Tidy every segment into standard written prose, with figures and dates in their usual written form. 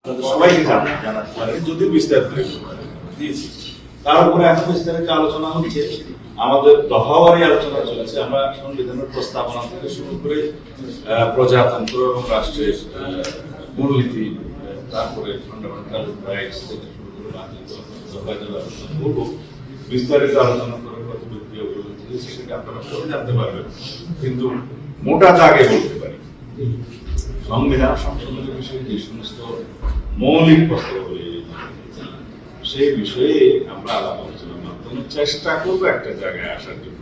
সবাইকে জানাতে পারে যদি বিস্তারিত দিয়েছি। তার উপরে এখন বিস্তারিত আলোচনা হচ্ছে, আমাদের দফাওয়ারি আলোচনা চলেছে। আমরা সংবিধানের প্রস্তাবনা থেকে শুরু করে প্রজাতন্ত্র এবং রাষ্ট্রের মূলনীতি, তারপরে ফান্ডামেন্টাল রাইটস থেকে শুরু করে বিস্তারিত আলোচনা করে কত ব্যক্তি অগ্রগতি দিয়েছে সেটা আপনারা পরে জানতে পারবেন। কিন্তু মোটা দাগে বলতে পারি, সংবিধান সংশোধনের বিষয়ে যে সমস্ত মৌলিক প্রস্তাবগুলি সেই বিষয়ে আমরা আলাপ আলোচনার মাধ্যমে চেষ্টা করবো একটা জায়গায় আসার জন্য।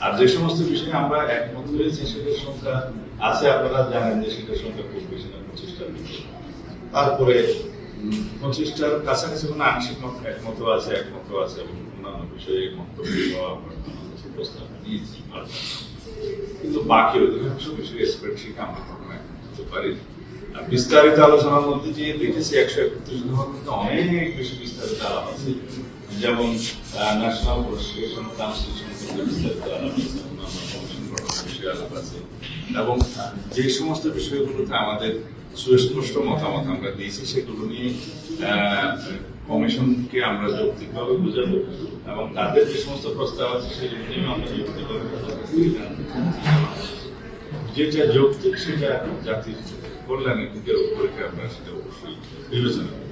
আর যে সমস্ত বিষয়ে আমরা একমত হয়েছি সেটার সংখ্যা আছে, আপনারা জানেন যে সেটার সংখ্যা খুব বেশি না, 25টার মধ্যে। তারপরে 25টার কাছাকাছি কোনো আংশিক একমত আছে এবং অন্যান্য বিষয়ে মন্তব্য প্রস্তাব দিয়েছি। কিন্তু বাকি অধিকাংশ বিষয়ে স্প্রেডশিট আমরা তখন করতে পারি। বিস্তারিত আলোচনার মধ্যে যে দেখেছি 131 দফার মধ্যে অনেক বেশি বিস্তারিত আলাপ আছে, যেমন ন্যাশনাল প্রসিকিউশন ট্রান্সলেশন বিস্তারিত আলাপ আছে, কমিশন গঠনের বিষয়ে আলাপ আছে, এবং যে সমস্ত বিষয়গুলোতে আমাদের সুস্পষ্ট মতামত আমরা দিয়েছি সেগুলো নিয়ে কমিশনকে আমরা যৌক্তিকভাবে বুঝাবো, এবং তাদের যে সমস্ত প্রস্তাব আছে সেগুলো নিয়ে আমরা যৌক্তিকভাবে যেটা যৌক্তিক সেটা জাতির কল্যাণের দিকের উপরে আমরা সেটা অবশ্যই বিবেচনা করি।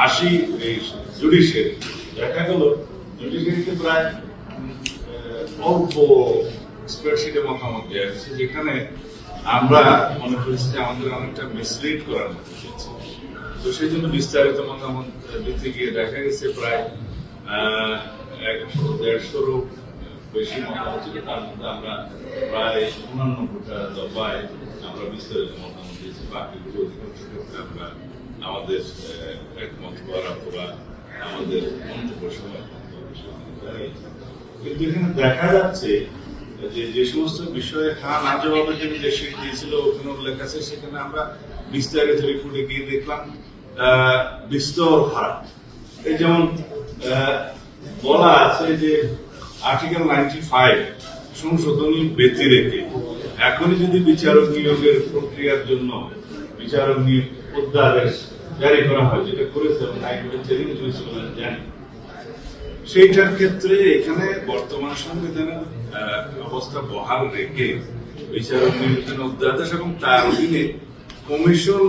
আসি এই জুডিশিয়ারি, দেখা গেল জুডিশিয়ারিতে প্রায় অল্প স্প্রেডশিটে মতামত দেওয়া হয়েছে, যেখানে আমরা মনে করেছি যে আমাদের অনেকটা মিসলিড করার মতো হয়েছে। তো সেই জন্য বিস্তারিত মতামত দিতে গিয়ে দেখা গেছে প্রায় 150-150-ও বেশি মতামত ছিল। তার মধ্যে আমরা প্রায় 89টা দফায় আমরা বিস্তারিত মতামত দিয়েছি। বাকিগুলো অধিকাংশ ক্ষেত্রে আমরা আমাদের একমত করা অথবা আমাদের মন্তব্য সময়। কিন্তু এখানে দেখা যাচ্ছে যে সমস্ত বিষয়ে হ্যাঁ না জবাবের জন্য যে সিট দিয়েছিল ওখানে উল্লেখ আছে, সেখানে আমরা বিস্তারিত রিপোর্টে গিয়ে দেখলাম বিস্তর ফারাক। এই যেমন বলা আছে যে আর্টিকেল 95 সংশোধনী ব্যতি রেখে এখনই যদি বিচারক নিয়োগের প্রক্রিয়ার জন্য বিচারক নিয়োগ অধ্যাদেশ জারি করা হয়, যেটা করেছে এবং হাইকোর্টের চ্যালেঞ্জ হয়েছিল জানি, সেইটার ক্ষেত্রে এখানে বর্তমান সংবিধানের অবস্থা বহাল রেখে বিচারক নিয়োগের অধ্যাদেশ এবং তার অধীনে কমিশন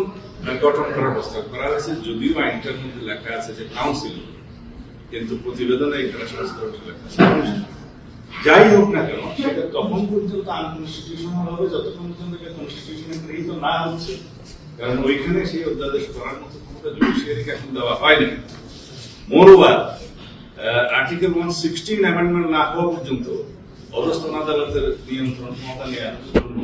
গঠন করার প্রস্তাব করা হয়েছে। যদিও আইনটার মধ্যে লেখা আছে যে কাউন্সিল, কিন্তু প্রতিবেদনে এখানে সংস্কার লেখা আছে। যাই হোক না কেন, সেটা তখন পর্যন্ত আনকনস্টিটিউশনাল হবে যতক্ষণ পর্যন্ত কনস্টিটিউশনে গৃহীত না হচ্ছে, কারণ ওইখানে সেই অধ্যাদেশ করার মতো ক্ষমতা জুডিশিয়ারিকে এখন দেওয়া হয়নি। মোরওভার আর্টিকেল 116 অ্যামেন্ডমেন্ট না হওয়া পর্যন্ত অধস্তন আদালতের নিয়ন্ত্রণ ক্ষমতা নেওয়ার জন্য